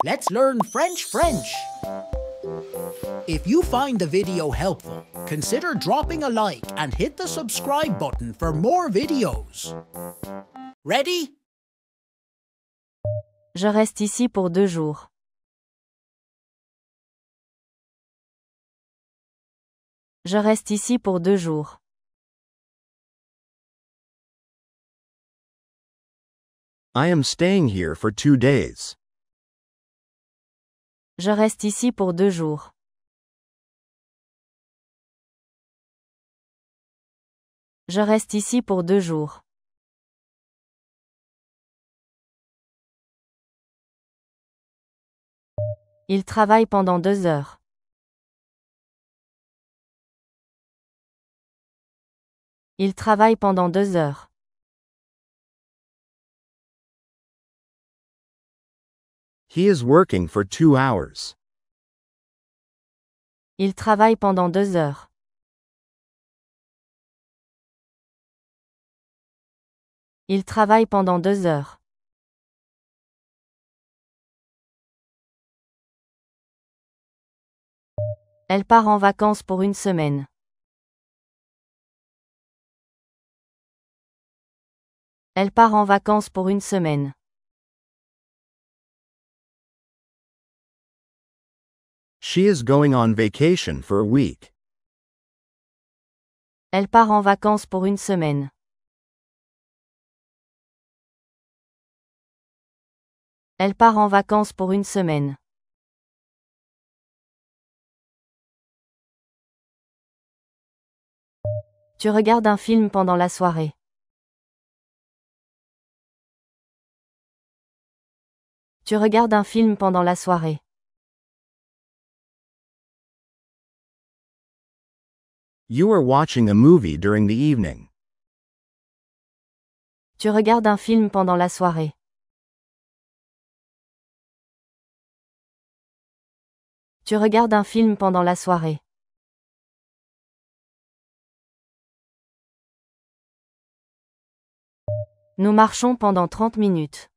Let's learn French. If you find the video helpful, consider dropping a like and hit the subscribe button for more videos. Ready? Je reste ici pour 2 jours. Je reste ici pour 2 jours. I am staying here for 2 days. Je reste ici pour 2 jours. Je reste ici pour 2 jours. Il travaille pendant 2 heures. Il travaille pendant 2 heures. He is working for 2 hours. Il travaille pendant 2 heures. Il travaille pendant 2 heures. Elle part en vacances pour 1 semaine. Elle part en vacances pour 1 semaine. She is going on vacation for a week. Elle part en vacances pour 1 semaine. Elle part en vacances pour 1 semaine. Tu regardes un film pendant la soirée. Tu regardes un film pendant la soirée. You are watching a movie during the evening. Tu regardes un film pendant la soirée. Tu regardes un film pendant la soirée. Nous marchons pendant 30 minutes.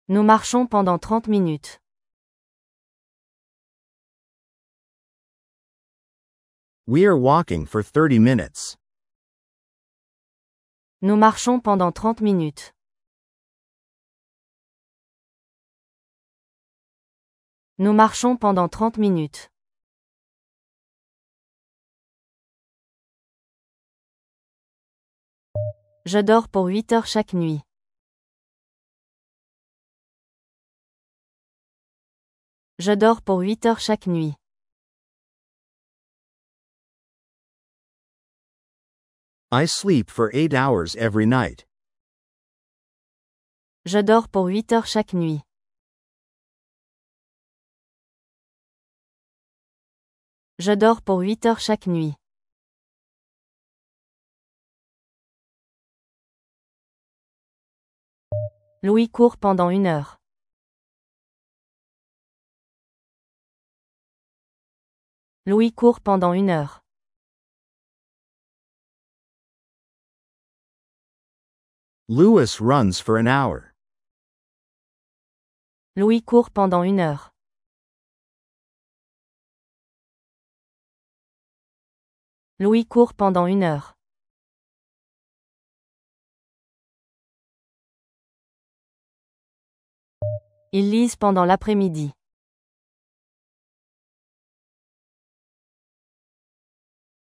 Nous marchons pendant 30 minutes. We are walking for 30 minutes. Nous marchons pendant 30 minutes. Nous marchons pendant 30 minutes. Je dors pour 8 heures chaque nuit. Je dors pour 8 heures chaque nuit. I sleep for 8 hours every night. Je dors pour 8 heures chaque nuit. Je dors pour 8 heures chaque nuit. Louis court pendant 1 heure. Louis court pendant 1 heure. Louis runs for an hour. Louis court pendant 1 heure. Louis court pendant 1 heure. Ils lisent pendant l'après-midi.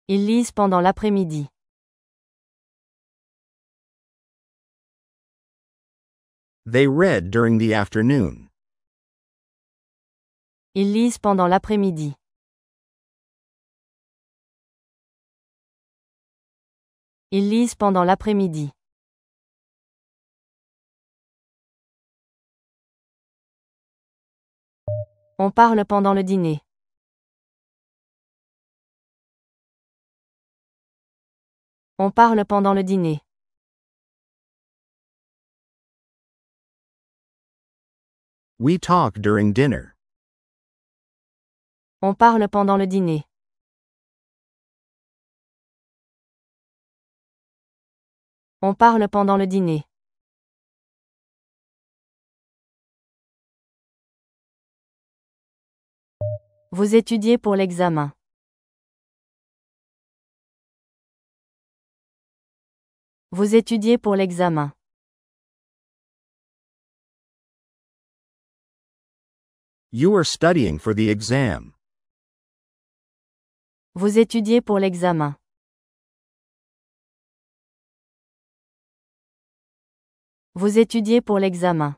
Ils lisent pendant l'après-midi. They read during the afternoon. Ils lisent pendant l'après-midi. Ils lisent pendant l'après-midi. On parle pendant le dîner. On parle pendant le dîner. We talk during dinner. On parle pendant le dîner. On parle pendant le dîner. Vous étudiez pour l'examen. Vous étudiez pour l'examen. You are studying for the exam. Vous étudiez pour l'examen. Vous étudiez pour l'examen.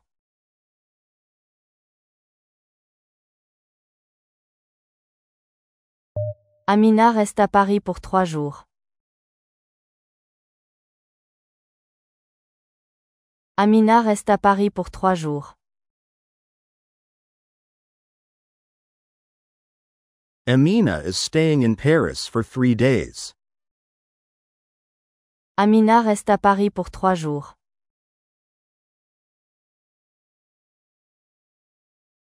Amina reste à Paris pour 3 jours. Amina reste à Paris pour 3 jours. Amina is staying in Paris for 3 days. Amina reste à Paris pour 3 jours.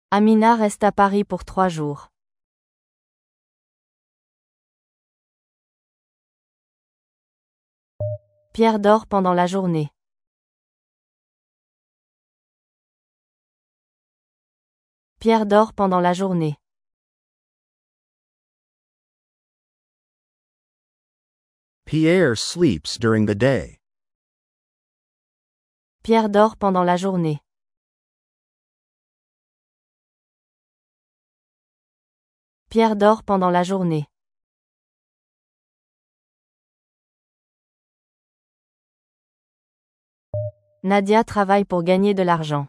Amina reste à Paris pour 3 jours. Pierre dort pendant la journée. Pierre dort pendant la journée. Pierre sleeps during the day. Pierre dort pendant la journée. Pierre dort pendant la journée. Nadia travaille pour gagner de l'argent.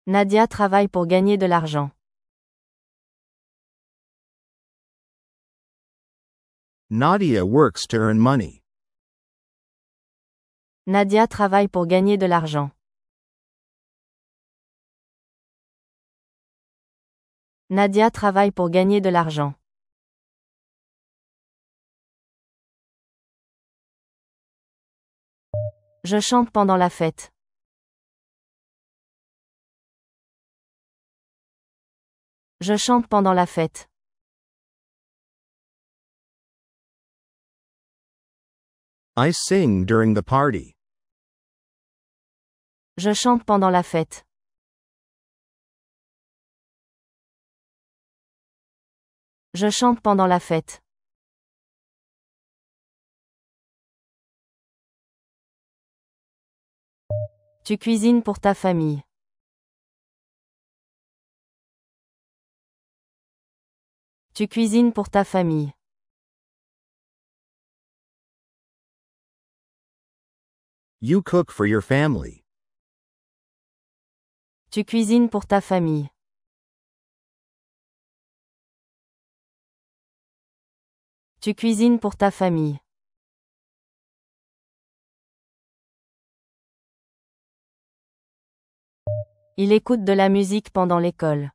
Nadia travaille pour gagner de l'argent. Nadia works to earn money. Nadia travaille pour gagner de l'argent. Nadia travaille pour gagner de l'argent. Je chante pendant la fête. Je chante pendant la fête. I sing during the party. Je chante pendant la fête. Je chante pendant la fête. Tu cuisines pour ta famille. Tu cuisines pour ta famille. You cook for your family. Tu cuisines pour ta famille. Tu cuisines pour ta famille. Il écoute de la musique pendant l'école.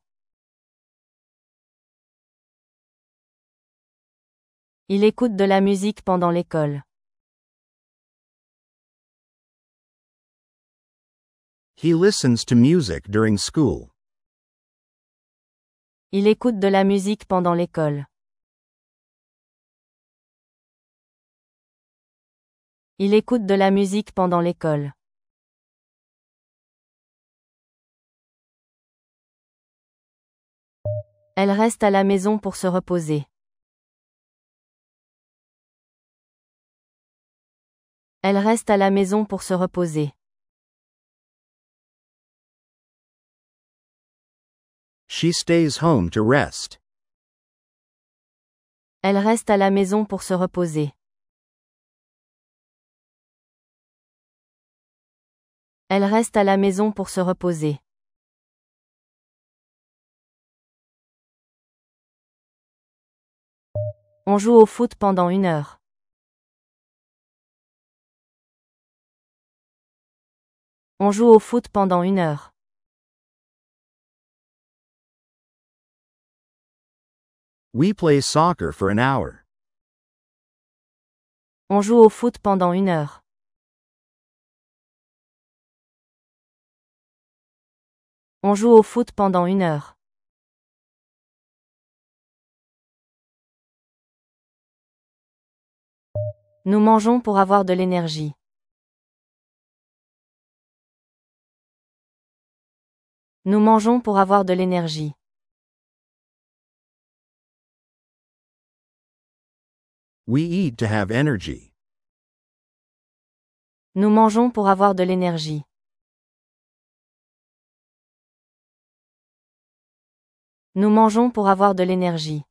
Il écoute de la musique pendant l'école. He listens to music during school. Il écoute de la musique pendant l'école. Il écoute de la musique pendant l'école. Elle reste à la maison pour se reposer. Elle reste à la maison pour se reposer. She stays home to rest. Elle reste à la maison pour se reposer. Elle reste à la maison pour se reposer. On joue au foot pendant 1 heure. On joue au foot pendant 1 heure. We play soccer for an hour. On joue au foot pendant 1 heure. On joue au foot pendant 1 heure. Nous mangeons pour avoir de l'énergie. Nous mangeons pour avoir de l'énergie. We eat to have energy. Nous mangeons pour avoir de l'énergie. Nous mangeons pour avoir de l'énergie.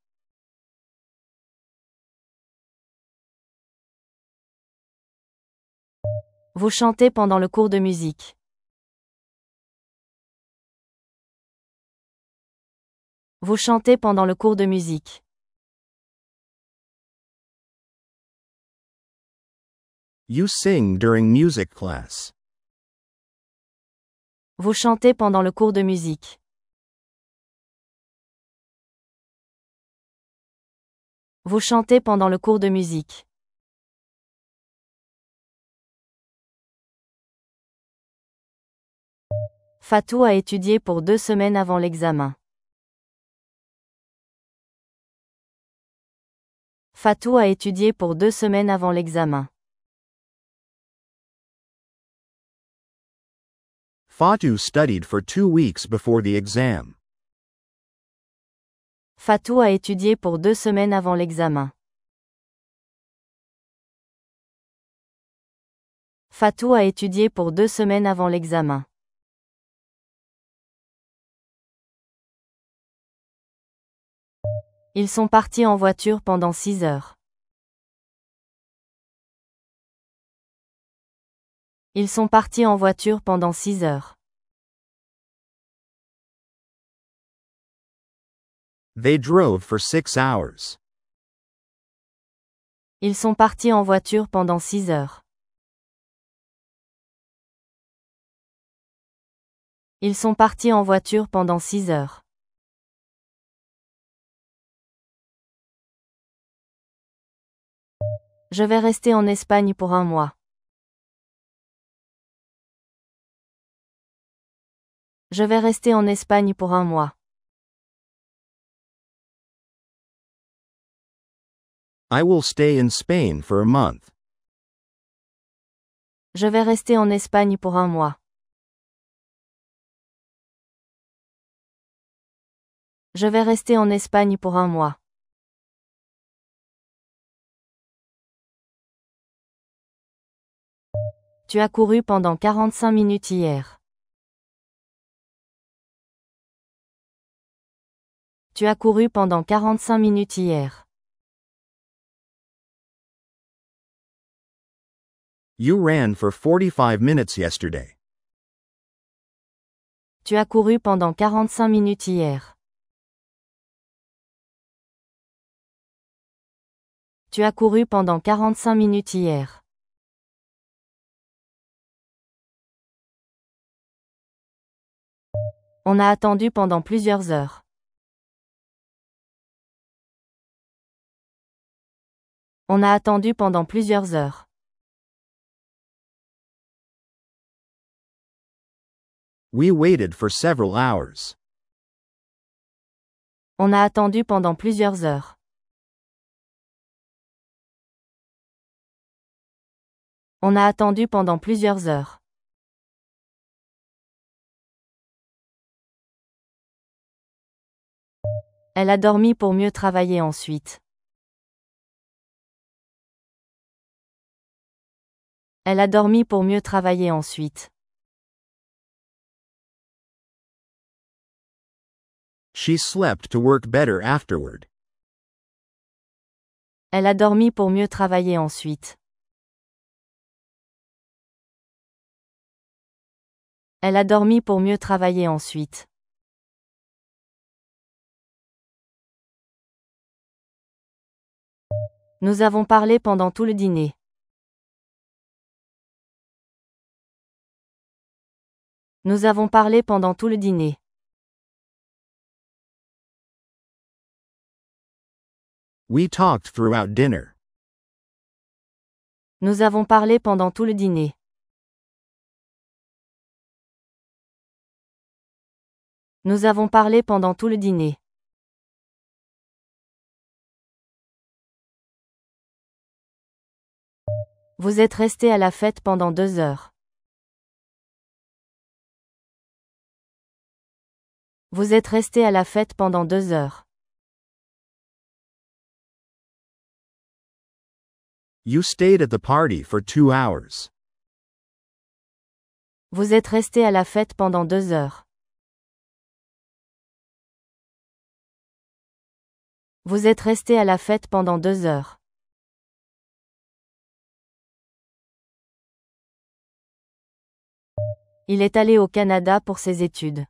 Vous chantez pendant le cours de musique. Vous chantez pendant le cours de musique. You sing during music class. Vous chantez pendant le cours de musique. Vous chantez pendant le cours de musique. Fatou a étudié pour 2 semaines avant l'examen. Fatou a étudié pour 2 semaines avant l'examen. Fatou studied for 2 weeks before the exam. Fatou a étudié pour 2 semaines avant l'examen. Fatou a étudié pour 2 semaines avant l'examen. Ils sont partis en voiture pendant 6 heures. Ils sont partis en voiture pendant 6 heures. They drove for 6 hours. Ils sont partis en voiture pendant 6 heures. Ils sont partis en voiture pendant 6 heures. Je vais rester en Espagne pour 1 mois. Je vais rester en Espagne pour 1 mois. I will stay in Spain for a month. Je vais rester en Espagne pour 1 mois. Je vais rester en Espagne pour 1 mois. Tu as couru pendant 45 minutes hier. Tu as couru pendant 45 minutes hier. You ran for 45 minutes yesterday. Tu as couru pendant 45 minutes hier. Tu as couru pendant 45 minutes hier. On a attendu pendant plusieurs heures. On a attendu pendant plusieurs heures. We waited for several hours. On a attendu pendant plusieurs heures. On a attendu pendant plusieurs heures. Elle a dormi pour mieux travailler ensuite. Elle a dormi pour mieux travailler ensuite. She slept to work better afterward. Elle a dormi pour mieux travailler ensuite. Elle a dormi pour mieux travailler ensuite. Nous avons parlé pendant tout le dîner. Nous avons parlé pendant tout le dîner. We talked throughout dinner. Nous avons parlé pendant tout le dîner. Nous avons parlé pendant tout le dîner. Vous êtes resté à la fête pendant 2 heures. Vous êtes resté à la fête pendant 2 heures. You stayed at the party for 2 hours. Vous êtes resté à la fête pendant 2 heures. Vous êtes resté à la fête pendant 2 heures. Il est allé au Canada pour ses études.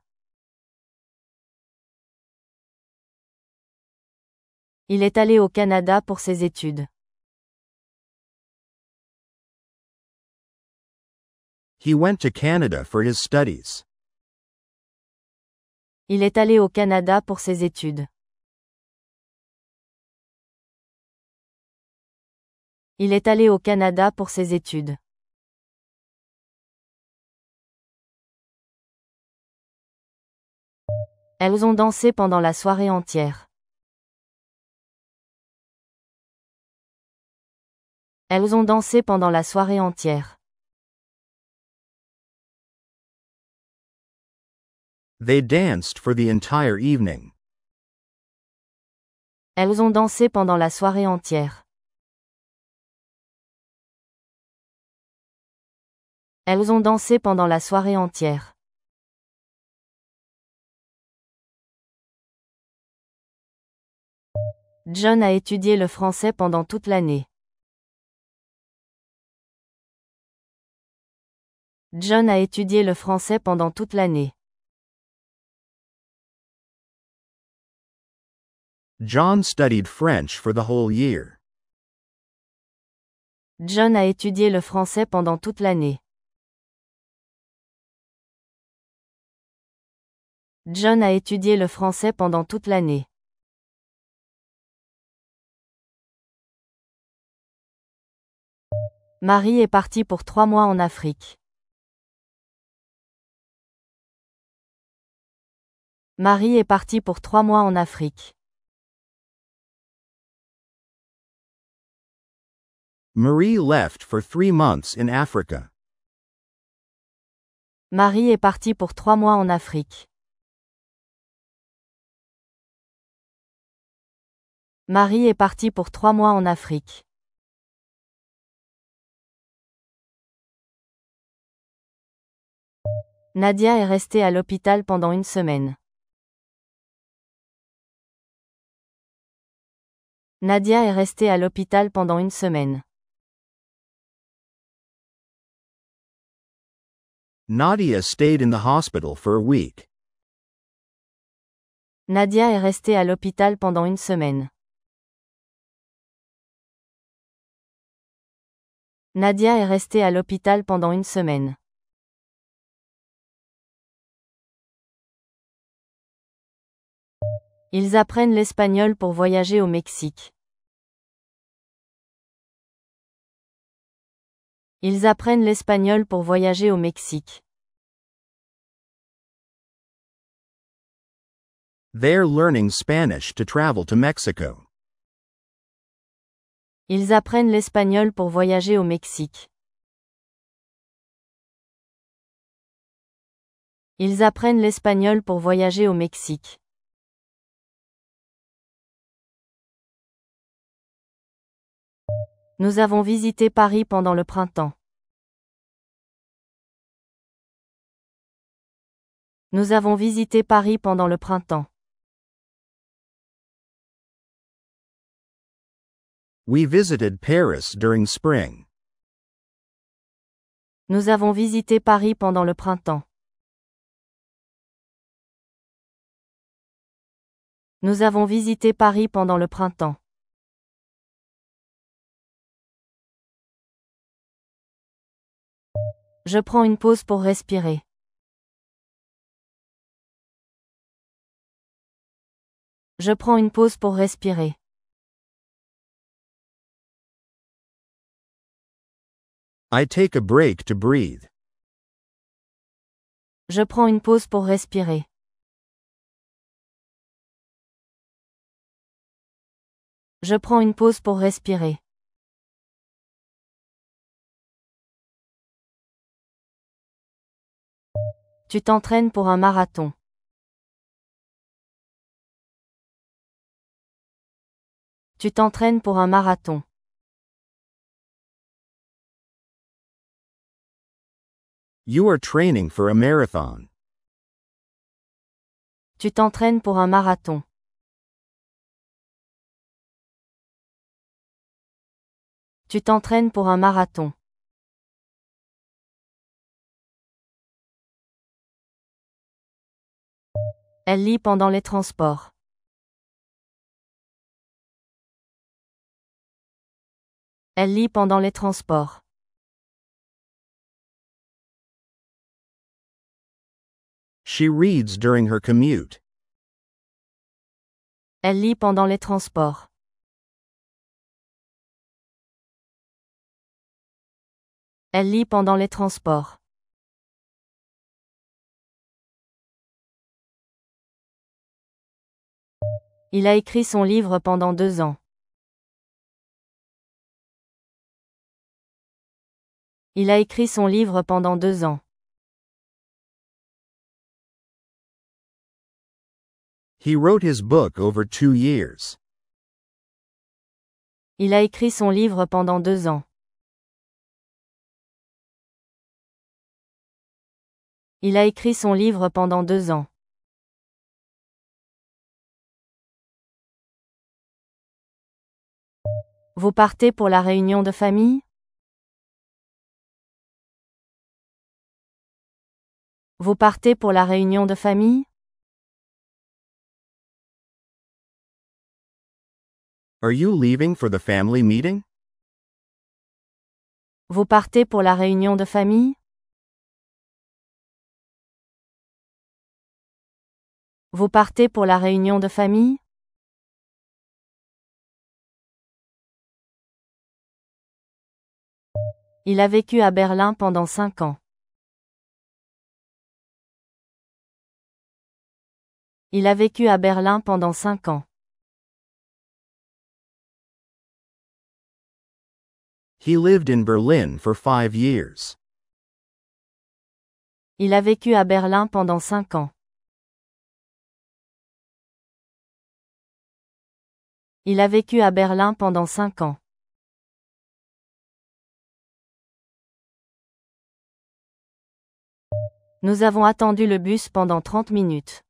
Il est allé au Canada pour ses études. He went to Canada for his studies. Il est allé au Canada pour ses études. Il est allé au Canada pour ses études. Elles ont dansé pendant la soirée entière. Elles ont dansé pendant la soirée entière. They danced for the entire evening. Elles ont dansé pendant la soirée entière. Elles ont dansé pendant la soirée entière. John a étudié le français pendant toute l'année. John a étudié le français pendant toute l'année. John studied French for the whole year. John a étudié le français pendant toute l'année. John a étudié le français pendant toute l'année. Marie est partie pour 3 mois en Afrique. Marie est partie pour 3 mois en Afrique. Marie left for 3 months in Africa. Marie est partie pour 3 mois en Afrique. Marie est partie pour 3 mois en Afrique. Nadia est restée à l'hôpital pendant 1 semaine. Nadia est restée à l'hôpital pendant 1 semaine. Nadia stayed in the hospital for a week. Nadia est restée à l'hôpital pendant 1 semaine. Nadia est restée à l'hôpital pendant 1 semaine. Ils apprennent l'espagnol pour voyager au Mexique. Ils apprennent l'espagnol pour voyager au Mexique. They're learning Spanish to travel to Mexico. Ils apprennent l'espagnol pour voyager au Mexique. Ils apprennent l'espagnol pour voyager au Mexique. Nous avons visité Paris pendant le printemps. Nous avons visité Paris pendant le printemps. We visited Paris during spring. Nous avons visité Paris pendant le printemps. Nous avons visité Paris pendant le printemps. Je prends une pause pour respirer. Je prends une pause pour respirer. I take a break to breathe. Je prends une pause pour respirer. Je prends une pause pour respirer. Tu t'entraînes pour un marathon. Tu t'entraînes pour un marathon. You are training for a marathon. Tu t'entraînes pour un marathon. Tu t'entraînes pour un marathon. Elle lit pendant les transports. Elle lit pendant les transports. She reads during her commute. Elle lit pendant les transports. Elle lit pendant les transports. Il a écrit son livre pendant 2 ans. Il a écrit son livre pendant 2 ans. He wrote his book over 2 years. Il a écrit son livre pendant 2 ans. Il a écrit son livre pendant 2 ans. Vous partez pour la réunion de famille? Vous partez pour la réunion de famille? Are you leaving for the family meeting? Vous partez pour la réunion de famille? Vous partez pour la réunion de famille? Il a vécu à Berlin pendant 5 ans. Il a vécu à Berlin pendant 5 ans. He lived in Berlin for 5 years. Il a vécu à Berlin pendant 5 ans. Il a vécu à Berlin pendant 5 ans. Nous avons attendu le bus pendant 30 minutes.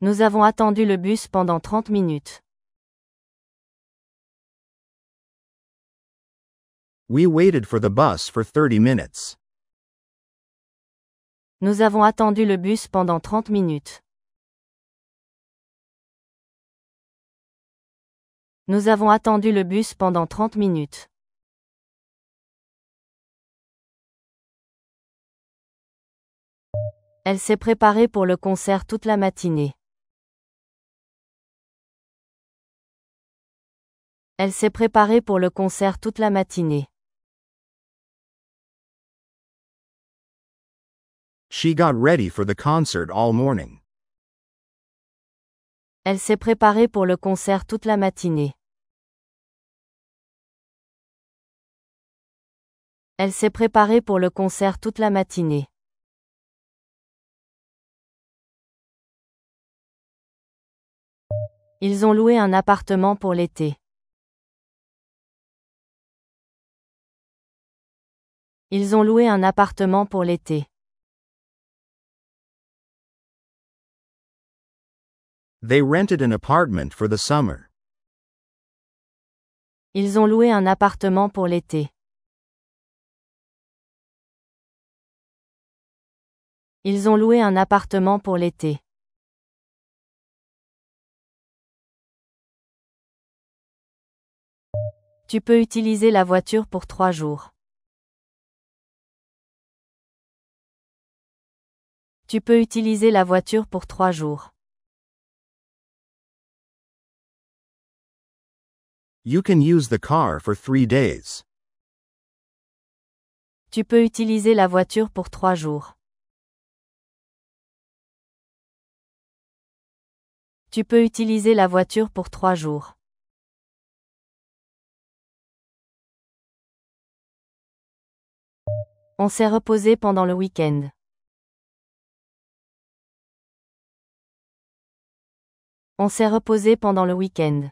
Nous avons attendu le bus pendant 30 minutes. We waited for the bus for 30 minutes. Nous avons attendu le bus pendant 30 minutes. Nous avons attendu le bus pendant 30 minutes. Elle s'est préparée pour le concert toute la matinée. Elle s'est préparée pour le concert toute la matinée. She got ready for the concert all morning. Elle s'est préparée pour le concert toute la matinée. Elle s'est préparée pour le concert toute la matinée. Ils ont loué un appartement pour l'été. Ils ont loué un appartement pour l'été. They rented an apartment for the summer. Ils ont loué un appartement pour l'été. Ils ont loué un appartement pour l'été. Tu peux utiliser la voiture pour 3 jours. Tu peux utiliser la voiture pour 3 jours. You can use the car for 3 days. Tu peux utiliser la voiture pour 3 jours. Tu peux utiliser la voiture pour 3 jours. On s'est reposé pendant le week-end. On s'est reposé pendant le week-end.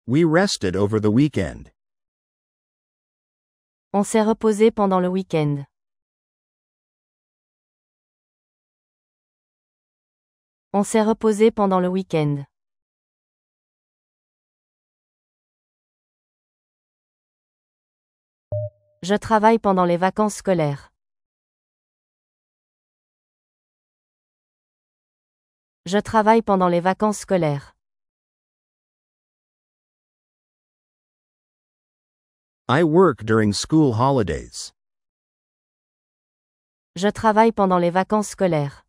We rested over the weekend. On s'est reposé pendant le week-end. On s'est reposé pendant le week-end. Je travaille pendant les vacances scolaires. Je travaille pendant les vacances scolaires. I work during school holidays. Je travaille pendant les vacances scolaires.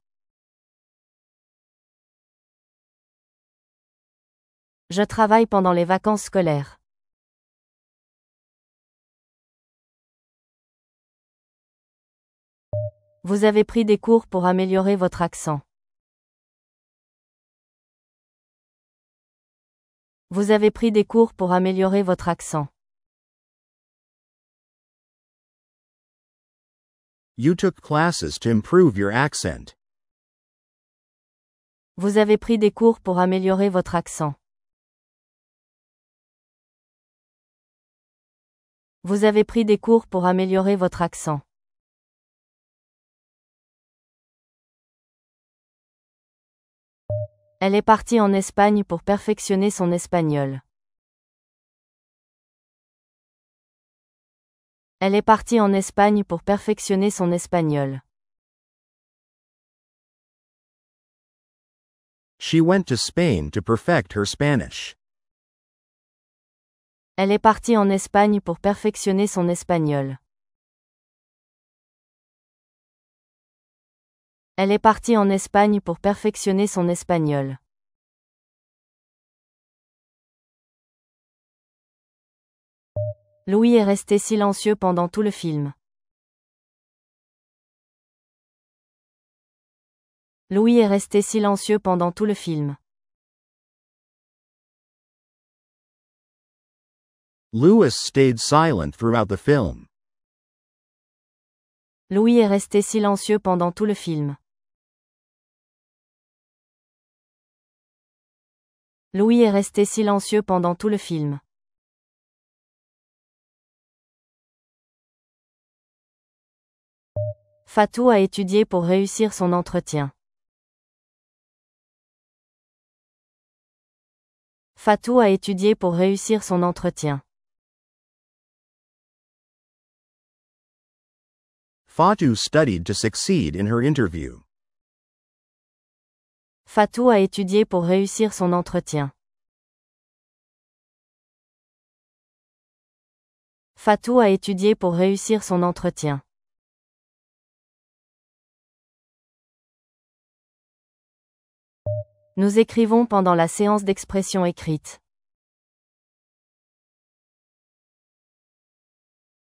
Je travaille pendant les vacances scolaires. Vous avez pris des cours pour améliorer votre accent. Vous avez pris des cours pour améliorer votre accent. You took classes to improve your accent. Vous avez pris des cours pour améliorer votre accent. Vous avez pris des cours pour améliorer votre accent. Elle est partie en Espagne pour perfectionner son espagnol. Elle est partie en Espagne pour perfectionner son espagnol. She went to Spain to perfect her Spanish. Elle est partie en Espagne pour perfectionner son espagnol. Elle est partie en Espagne pour perfectionner son espagnol. Louis est resté silencieux pendant tout le film. Louis est resté silencieux pendant tout le film. Louis stayed silent throughout the film. Louis est resté silencieux pendant tout le film. Louis est resté silencieux pendant tout le film. Fatou a étudié pour réussir son entretien. Fatou a étudié pour réussir son entretien. Fatou studied to succeed in her interview. Fatou a étudié pour réussir son entretien. Fatou a étudié pour réussir son entretien. Nous écrivons pendant la séance d'expression écrite.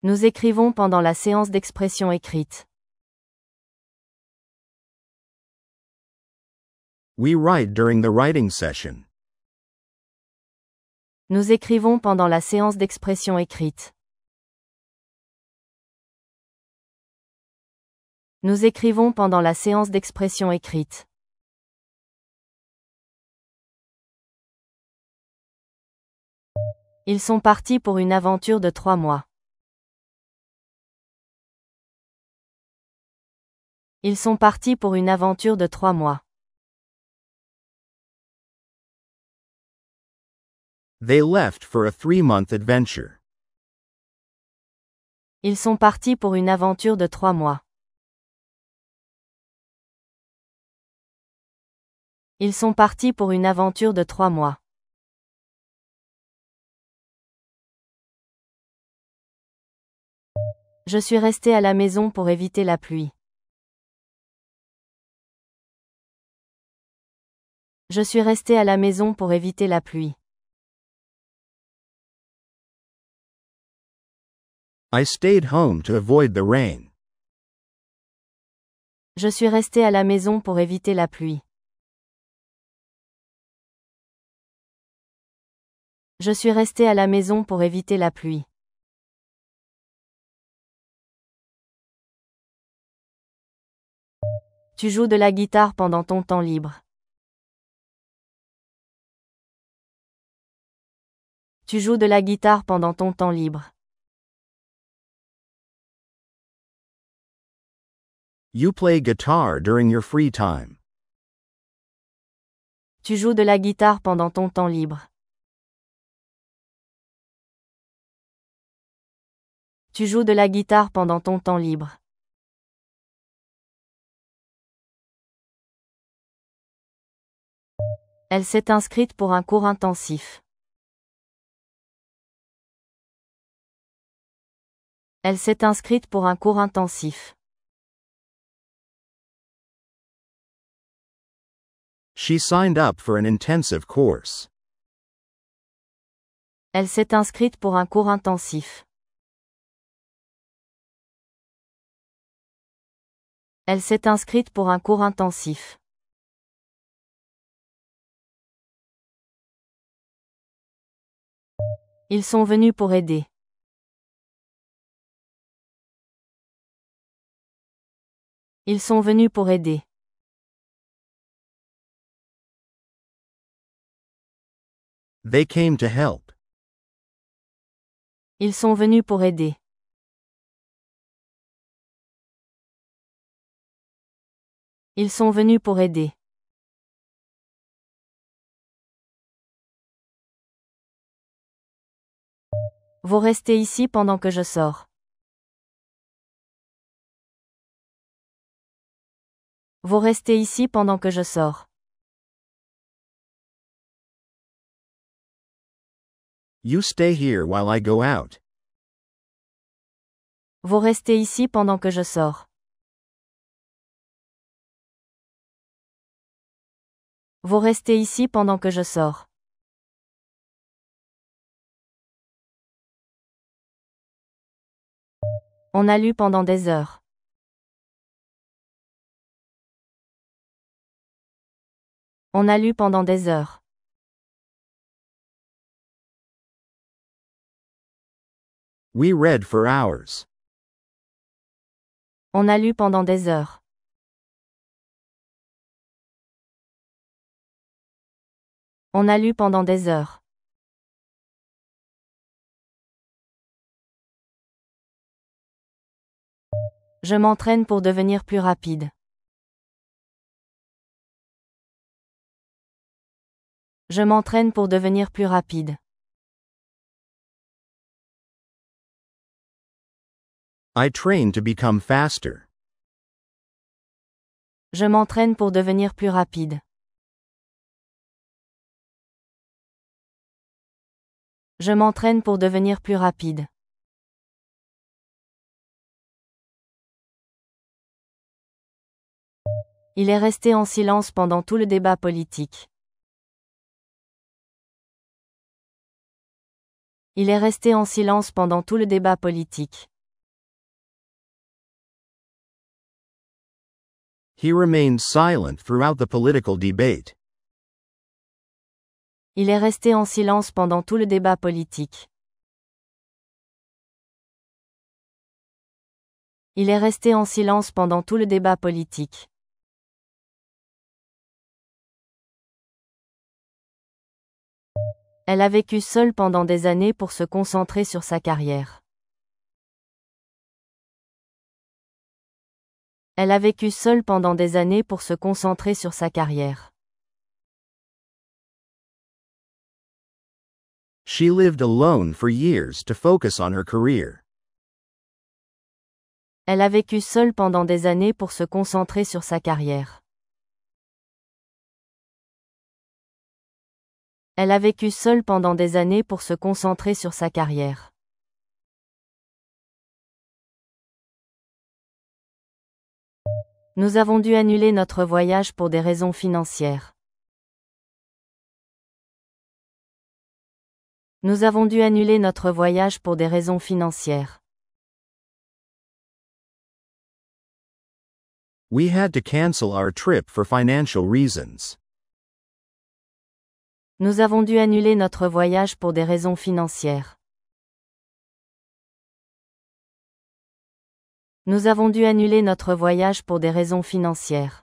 Nous écrivons pendant la séance d'expression écrite. We write during the writing session. Nous écrivons pendant la séance d'expression écrite. Nous écrivons pendant la séance d'expression écrite. Ils sont partis pour une aventure de 3 mois. Ils sont partis pour une aventure de 3 mois. They left for a 3-month adventure. Ils sont partis pour une aventure de 3 mois. Ils sont partis pour une aventure de 3 mois. Je suis resté à la maison pour éviter la pluie. Je suis resté à la maison pour éviter la pluie. I stayed home to avoid the rain. Je suis resté à la maison pour éviter la pluie. Je suis resté à la maison pour éviter la pluie. Tu joues de la guitare pendant ton temps libre. Tu joues de la guitare pendant ton temps libre. You play guitar during your free time. Tu joues de la guitare pendant ton temps libre. Tu joues de la guitare pendant ton temps libre. Elle s'est inscrite pour un cours intensif. Elle s'est inscrite pour un cours intensif. She signed up for an intensive course. Elle s'est inscrite pour un cours intensif. Elle s'est inscrite pour un cours intensif. Ils sont venus pour aider. Ils sont venus pour aider. They came to help. Ils sont venus pour aider. Ils sont venus pour aider. Vous restez ici pendant que je sors. Vous restez ici pendant que je sors. You stay here while I go out. Vous restez ici pendant que je sors. Vous restez ici pendant que je sors. On a lu pendant des heures. On a lu pendant des heures. We read for hours. On a lu pendant des heures. On a lu pendant des heures. Je m'entraîne pour devenir plus rapide. Je m'entraîne pour devenir plus rapide. I train to become faster. Je m'entraîne pour devenir plus rapide. Je m'entraîne pour devenir plus rapide. Il est resté en silence pendant tout le débat politique. Il est resté en silence pendant tout le débat politique. He remained silent throughout the political debate. Il est resté en silence pendant tout le débat politique. Il est resté en silence pendant tout le débat politique. Elle a vécu seule pendant des années pour se concentrer sur sa carrière. Elle a vécu seule pendant des années pour se concentrer sur sa carrière. She lived alone for years to focus on her career. Elle a vécu seule pendant des années pour se concentrer sur sa carrière. Elle a vécu seule pendant des années pour se concentrer sur sa carrière. Nous avons dû annuler notre voyage pour des raisons financières. Nous avons dû annuler notre voyage pour des raisons financières. We had to cancel our trip for financial reasons. Nous avons dû annuler notre voyage pour des raisons financières. Nous avons dû annuler notre voyage pour des raisons financières.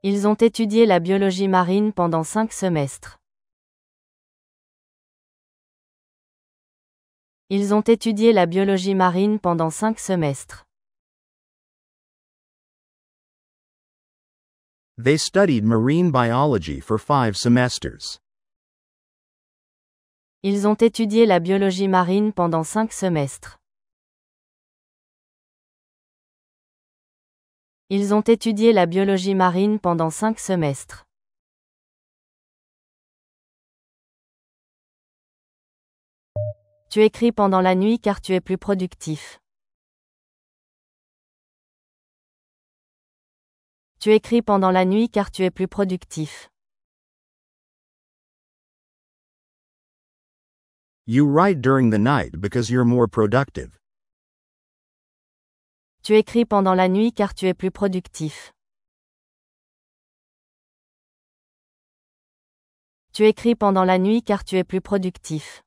Ils ont étudié la biologie marine pendant 5 semestres. Ils ont étudié la biologie marine pendant 5 semestres. They studied marine biology for 5 semesters. Ils ont étudié la biologie marine pendant 5 semestres. Ils ont étudié la biologie marine pendant 5 semestres. Tu écris pendant la nuit car tu es plus productif. Tu écris pendant la nuit car tu es plus productif. You write during the night because you're more productive. Tu écris pendant la nuit car tu es plus productif. Tu écris pendant la nuit car tu es plus productif.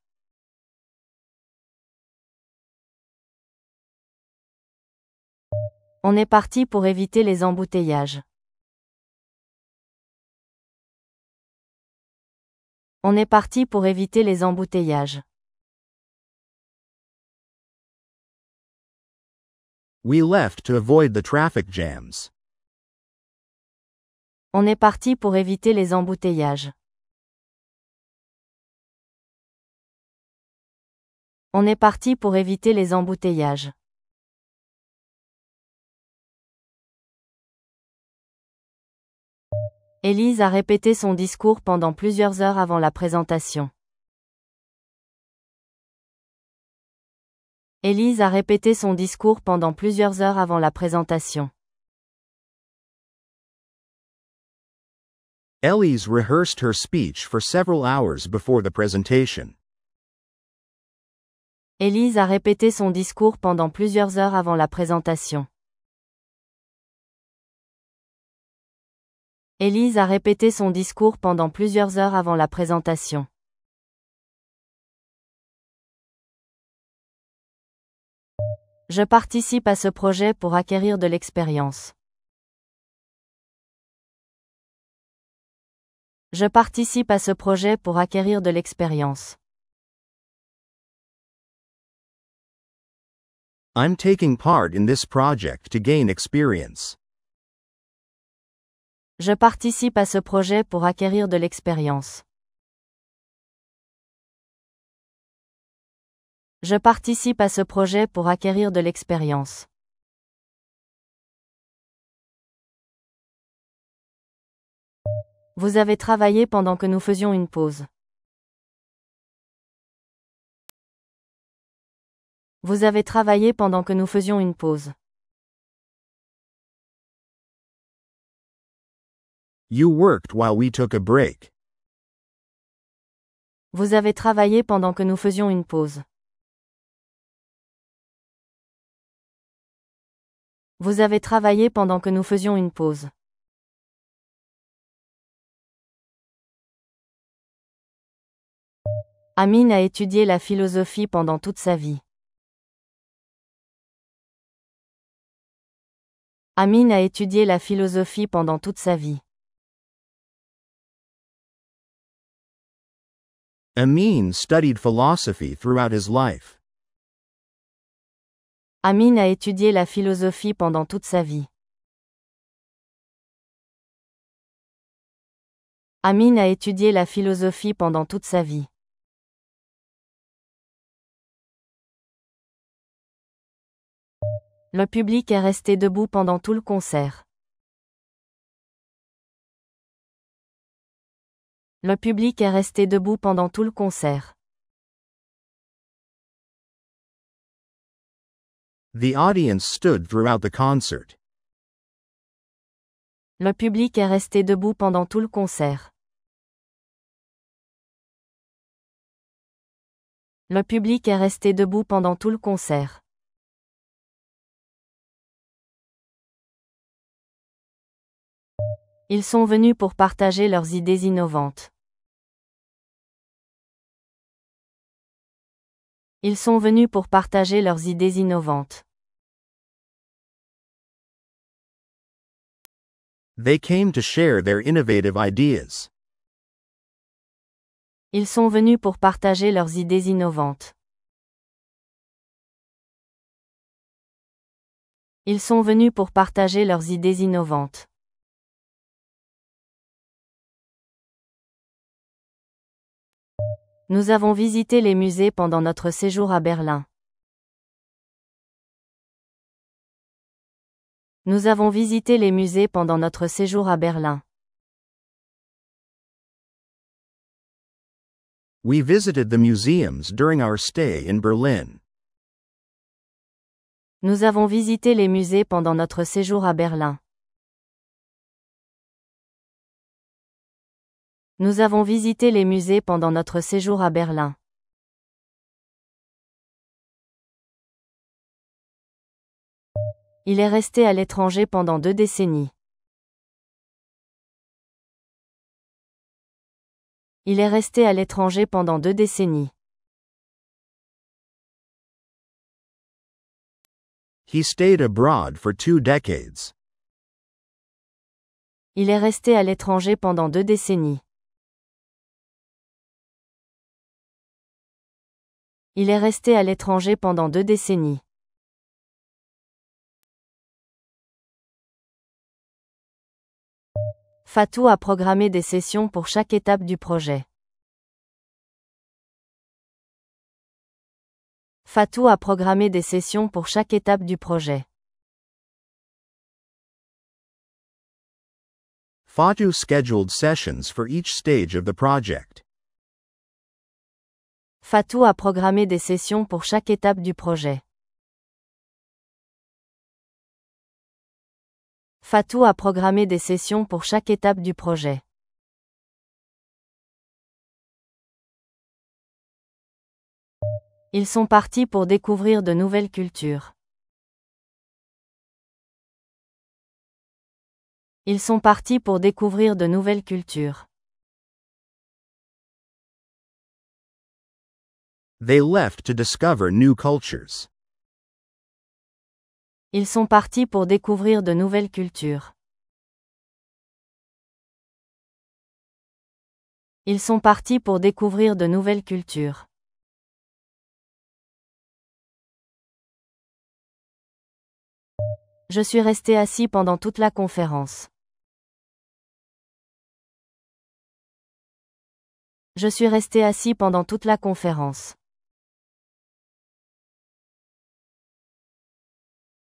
On est parti pour éviter les embouteillages. On est parti pour éviter les embouteillages. We left to avoid the traffic jams. On est parti pour éviter les embouteillages. On est parti pour éviter les embouteillages. Élise a répété son discours pendant plusieurs heures avant la présentation. Élise a répété son discours pendant plusieurs heures avant la présentation. Elise rehearsed her speech for several hours before the presentation. Élise a répété son discours pendant plusieurs heures avant la présentation. Élise a répété son discours pendant plusieurs heures avant la présentation. Je participe à ce projet pour acquérir de l'expérience. Je participe à ce projet pour acquérir de l'expérience. I'm taking part in this project to gain experience. Je participe à ce projet pour acquérir de l'expérience. Je participe à ce projet pour acquérir de l'expérience. Vous avez travaillé pendant que nous faisions une pause. Vous avez travaillé pendant que nous faisions une pause. You worked while we took a break. Vous avez travaillé pendant que nous faisions une pause. Vous avez travaillé pendant que nous faisions une pause. Amine a étudié la philosophie pendant toute sa vie. Amine a étudié la philosophie pendant toute sa vie. Amin studied philosophy throughout his life. Amine a étudié la philosophie pendant toute sa vie. Amine a étudié la philosophie pendant toute sa vie. Le public est resté debout pendant tout le concert. Le public est resté debout pendant tout le concert. The audience stood throughout the concert. Le public est resté debout pendant tout le concert. Le public est resté debout pendant tout le concert. Ils sont venus pour partager leurs idées innovantes. Ils sont venus pour partager leurs idées innovantes. They came to share their innovative ideas. Ils sont venus pour partager leurs idées innovantes. Ils sont venus pour partager leurs idées innovantes. Nous avons visité les musées pendant notre séjour à Berlin. Nous avons visité les musées pendant notre séjour à Berlin. We visited the museums during our stay in Berlin. Nous avons visité les musées pendant notre séjour à Berlin. Nous avons visité les musées pendant notre séjour à Berlin. Il est resté à l'étranger pendant 2 décennies. Il est resté à l'étranger pendant 2 décennies. He stayed abroad for 2 decades. Il est resté à l'étranger pendant 2 décennies. Il est resté à l'étranger pendant 2 décennies. Fatou a programmé des sessions pour chaque étape du projet. Fatou a programmé des sessions pour chaque étape du projet. Fatou scheduled sessions for each stage of the project. Fatou a programmé des sessions pour chaque étape du projet. Fatou a programmé des sessions pour chaque étape du projet. Ils sont partis pour découvrir de nouvelles cultures. Ils sont partis pour découvrir de nouvelles cultures. They left to discover new cultures. Ils sont partis pour découvrir de nouvelles cultures. Ils sont partis pour découvrir de nouvelles cultures. Je suis resté assis pendant toute la conférence. Je suis resté assis pendant toute la conférence.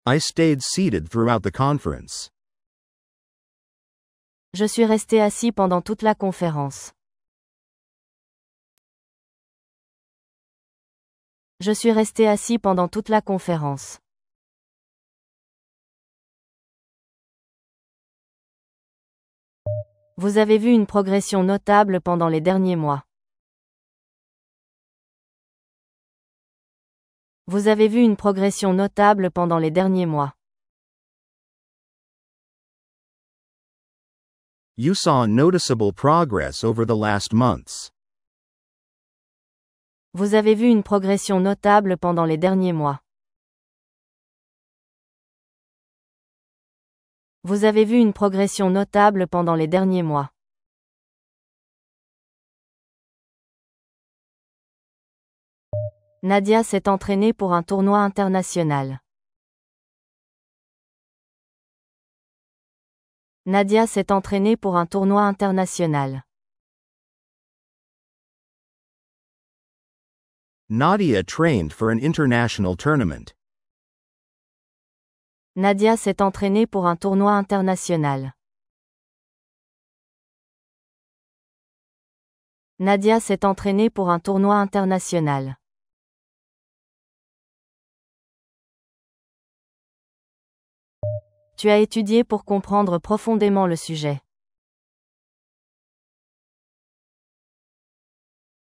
I stayed seated throughout the conference. Je suis resté assis pendant toute la conférence. Je suis resté assis pendant toute la conférence. Vous avez vu une progression notable pendant les derniers mois. Vous avez vu une progression notable pendant les derniers mois. You saw noticeable progress over the last months. Vous avez vu une progression notable pendant les derniers mois. Vous avez vu une progression notable pendant les derniers mois. Nadia s'est entraînée pour un tournoi international. Nadia s'est entraînée pour un tournoi international. Nadia trained for an international tournament. Nadia s'est entraînée pour un tournoi international. Nadia s'est entraînée pour un tournoi international. Tu as étudié pour comprendre profondément le sujet.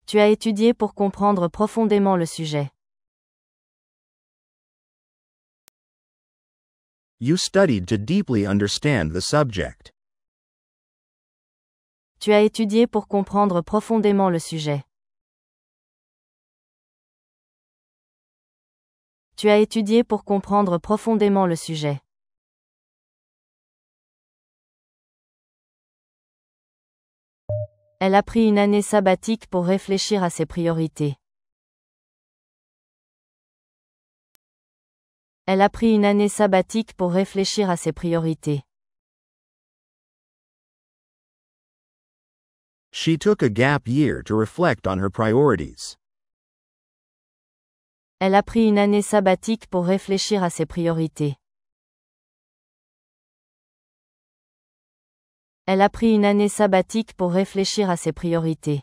Tu as étudié pour comprendre profondément le sujet. You studied to deeply understand the subject. Tu as étudié pour comprendre profondément le sujet. Tu as étudié pour comprendre profondément le sujet. Elle a pris une année sabbatique pour réfléchir à ses priorités. Elle a pris une année sabbatique pour réfléchir à ses priorités. She took a gap year to reflect on her priorities. Elle a pris une année sabbatique pour réfléchir à ses priorités. Elle a pris une année sabbatique pour réfléchir à ses priorités.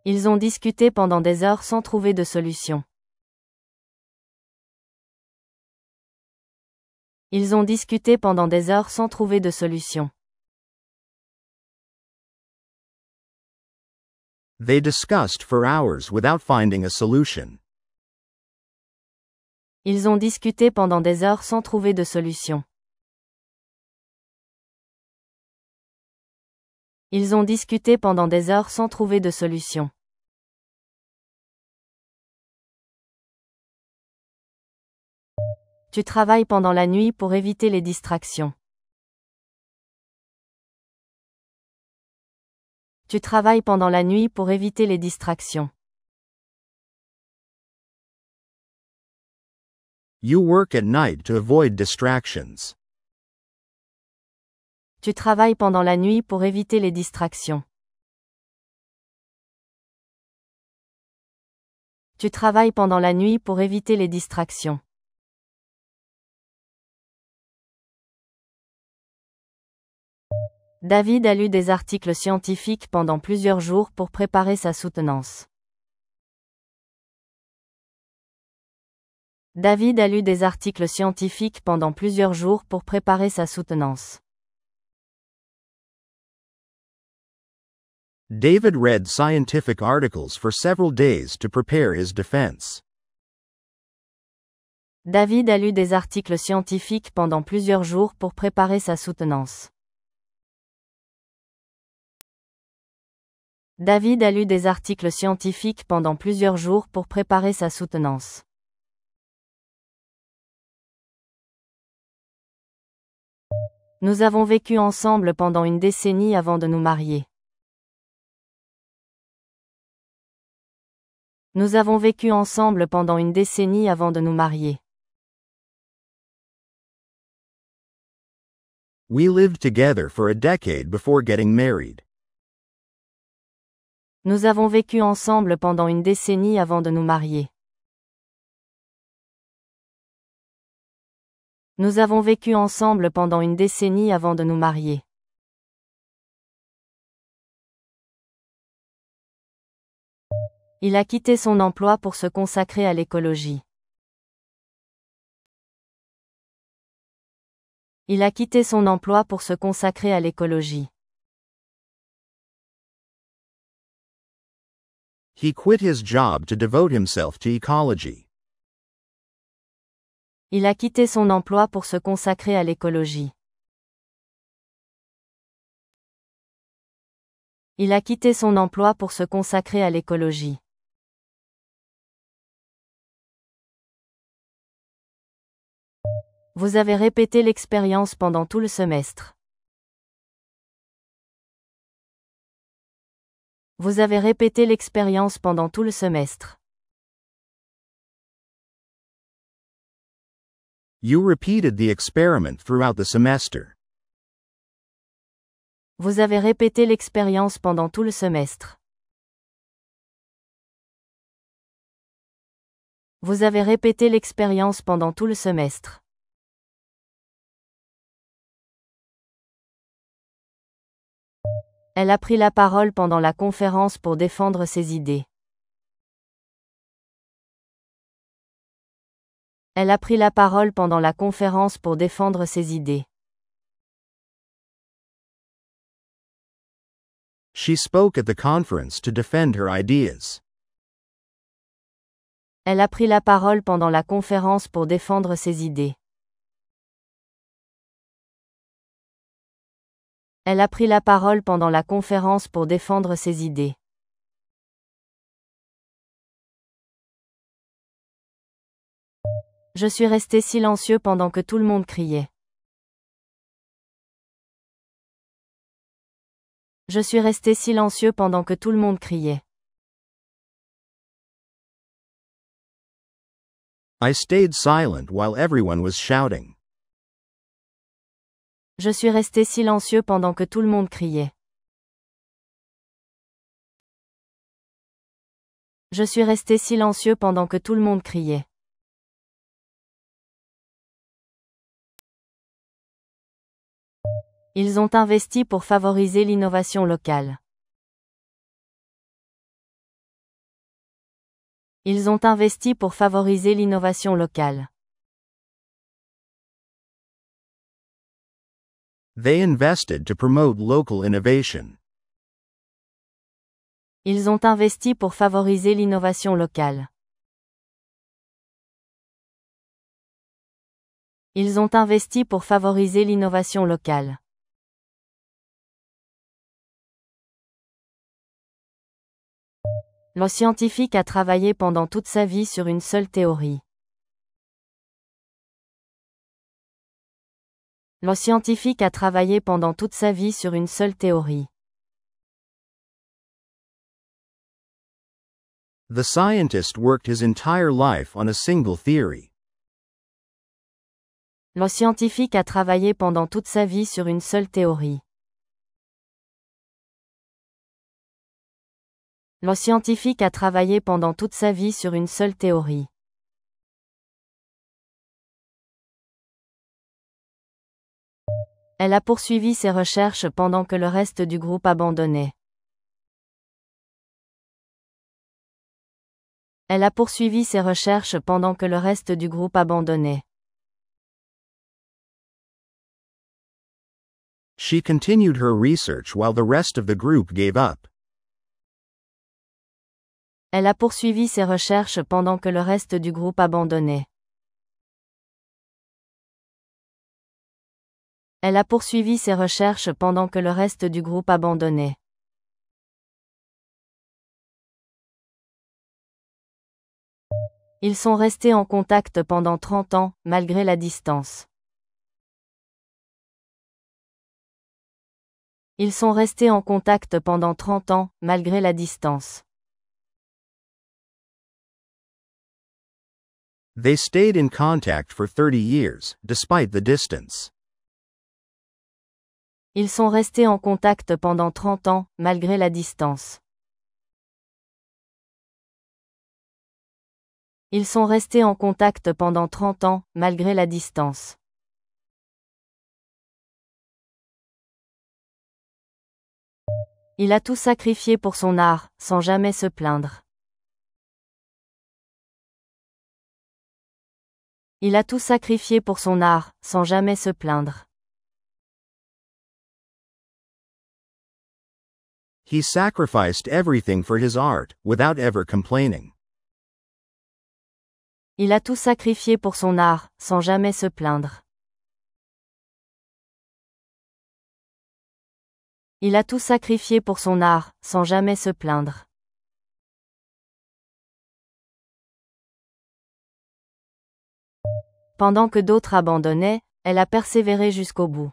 Ils ont discuté pendant des heures sans trouver de solution. Ils ont discuté pendant des heures sans trouver de solution. They discussed for hours without finding a solution. Ils ont discuté pendant des heures sans trouver de solution. Ils ont discuté pendant des heures sans trouver de solution. Tu travailles pendant la nuit pour éviter les distractions. Tu travailles pendant la nuit pour éviter les distractions. You work at night to avoid distractions. Tu travailles pendant la nuit pour éviter les distractions. Tu travailles pendant la nuit pour éviter les distractions. David a lu des articles scientifiques pendant plusieurs jours pour préparer sa soutenance. David a lu des articles scientifiques pendant plusieurs jours pour préparer sa soutenance. David read scientific articles for several days to prepare his defense. David a lu des articles scientifiques pendant plusieurs jours pour préparer sa soutenance. David a lu des articles scientifiques pendant plusieurs jours pour préparer sa soutenance. Nous avons vécu ensemble pendant une décennie avant de nous marier. Nous avons vécu ensemble pendant une décennie avant de nous marier. We lived together for a decade before getting married. Nous avons vécu ensemble pendant une décennie avant de nous marier. Nous avons vécu ensemble pendant une décennie avant de nous marier. Il a quitté son emploi pour se consacrer à l'écologie. Il a quitté son emploi pour se consacrer à l'écologie. He quit his job to devote himself to ecology. Il a quitté son emploi pour se consacrer à l'écologie. Il a quitté son emploi pour se consacrer à l'écologie. Vous avez répété l'expérience pendant tout le semestre. Vous avez répété l'expérience pendant tout le semestre. You repeated the experiment throughout the semester. Vous avez répété l'expérience pendant tout le semestre. Vous avez répété l'expérience pendant tout le semestre. Elle a pris la parole pendant la conférence pour défendre ses idées. Elle a pris la parole pendant la conférence pour défendre ses idées. She spoke at the conference to defend her ideas. Elle a pris la parole pendant la conférence pour défendre ses idées. Elle a pris la parole pendant la conférence pour défendre ses idées. Je suis resté silencieux pendant que tout le monde criait. Je suis resté silencieux pendant que tout le monde criait. I stayed silent while everyone was shouting. Je suis resté silencieux pendant que tout le monde criait. Je suis resté silencieux pendant que tout le monde criait. Ils ont investi pour favoriser l'innovation locale. Ils ont investi pour favoriser l'innovation locale. They invested to promote local innovation. Ils ont investi pour favoriser l'innovation locale. Ils ont investi pour favoriser l'innovation locale. Le scientifique a travaillé pendant toute sa vie sur une seule théorie. Le scientifique a travaillé pendant toute sa vie sur une seule théorie. The scientist worked his entire life on a single theory. Le scientifique a travaillé pendant toute sa vie sur une seule théorie. Le scientifique a travaillé pendant toute sa vie sur une seule théorie. Elle a poursuivi ses recherches pendant que le reste du groupe abandonnait. Elle a poursuivi ses recherches pendant que le reste du groupe abandonnait. She continued her research while the rest of the group gave up. Elle a poursuivi ses recherches pendant que le reste du groupe abandonnait. Elle a poursuivi ses recherches pendant que le reste du groupe abandonnait. Ils sont restés en contact pendant 30 ans, malgré la distance. Ils sont restés en contact pendant 30 ans, malgré la distance. They stayed in contact for 30 years, despite the distance. Ils sont restés en contact pendant 30 ans, malgré la distance. Ils sont restés en contact pendant 30 ans, malgré la distance. Il a tout sacrifié pour son art, sans jamais se plaindre. Il a tout sacrifié pour son art, sans jamais se plaindre. He sacrificed everything for his art, without ever complaining. Il a tout sacrifié pour son art, sans jamais se plaindre. Il a tout sacrifié pour son art, sans jamais se plaindre. Pendant que d'autres abandonnaient, elle a persévéré jusqu'au bout.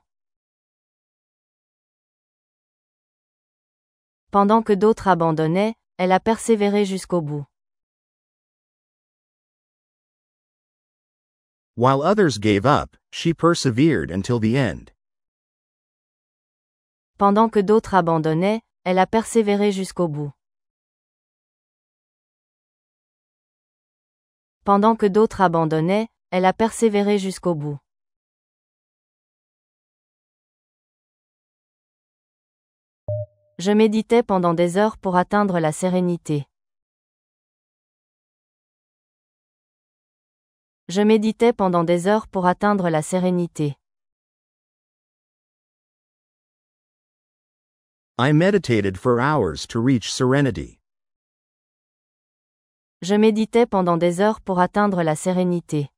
Pendant que d'autres abandonnaient, elle a persévéré jusqu'au bout. While others gave up, she persevered until the end. Pendant que d'autres abandonnaient, elle a persévéré jusqu'au bout. Pendant que d'autres abandonnaient, elle a persévéré jusqu'au bout. Je méditais pendant des heures pour atteindre la sérénité. Je méditais pendant des heures pour atteindre la sérénité. I meditated for hours to reach serenity. Je méditais pendant des heures pour atteindre la sérénité.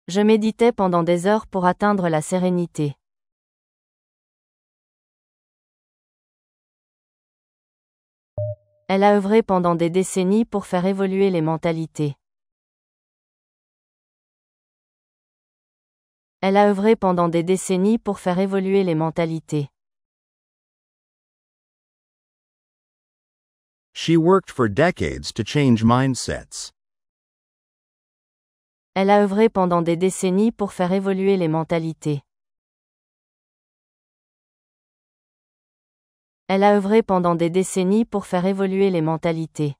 Je méditais pendant des heures pour atteindre la sérénité. Elle a œuvré pendant des décennies pour faire évoluer les mentalités. Elle a œuvré pendant des décennies pour faire évoluer les mentalités. She worked for decades to change mindsets. Elle a œuvré pendant des décennies pour faire évoluer les mentalités. Elle a œuvré pendant des décennies pour faire évoluer les mentalités.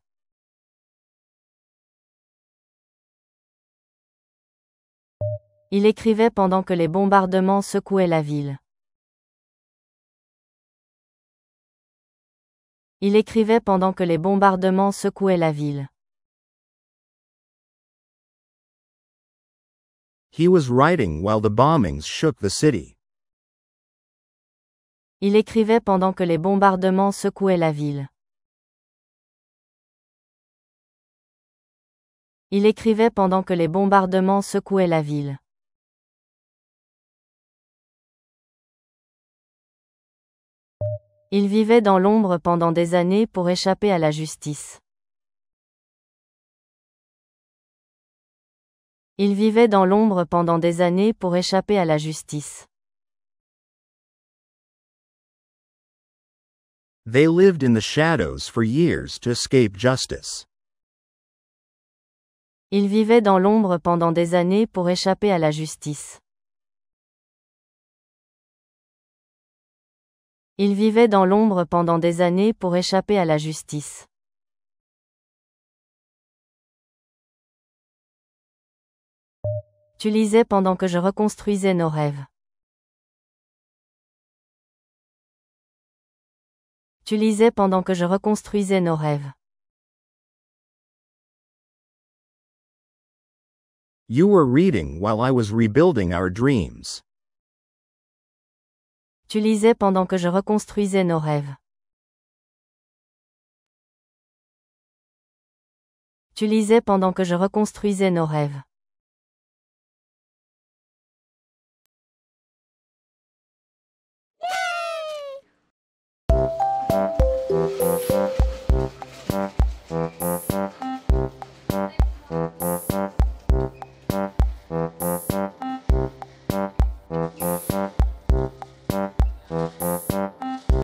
Il écrivait pendant que les bombardements secouaient la ville. Il écrivait pendant que les bombardements secouaient la ville. He was writing while the bombings shook the city. Il écrivait pendant que les bombardements secouaient la ville. Il écrivait pendant que les bombardements secouaient la ville. Il vivait dans l'ombre pendant des années pour échapper à la justice. Il vivait dans l'ombre pendant des années pour échapper à la justice. They lived in the shadows for years to escape justice. Il vivait dans l'ombre pendant des années pour échapper à la justice. Il vivait dans l'ombre pendant des années pour échapper à la justice. Tu lisais pendant que je reconstruisais nos rêves. Tu lisais pendant que je reconstruisais nos rêves. You were reading while I was rebuilding our dreams. Tu lisais pendant que je reconstruisais nos rêves. Tu lisais pendant que je reconstruisais nos rêves.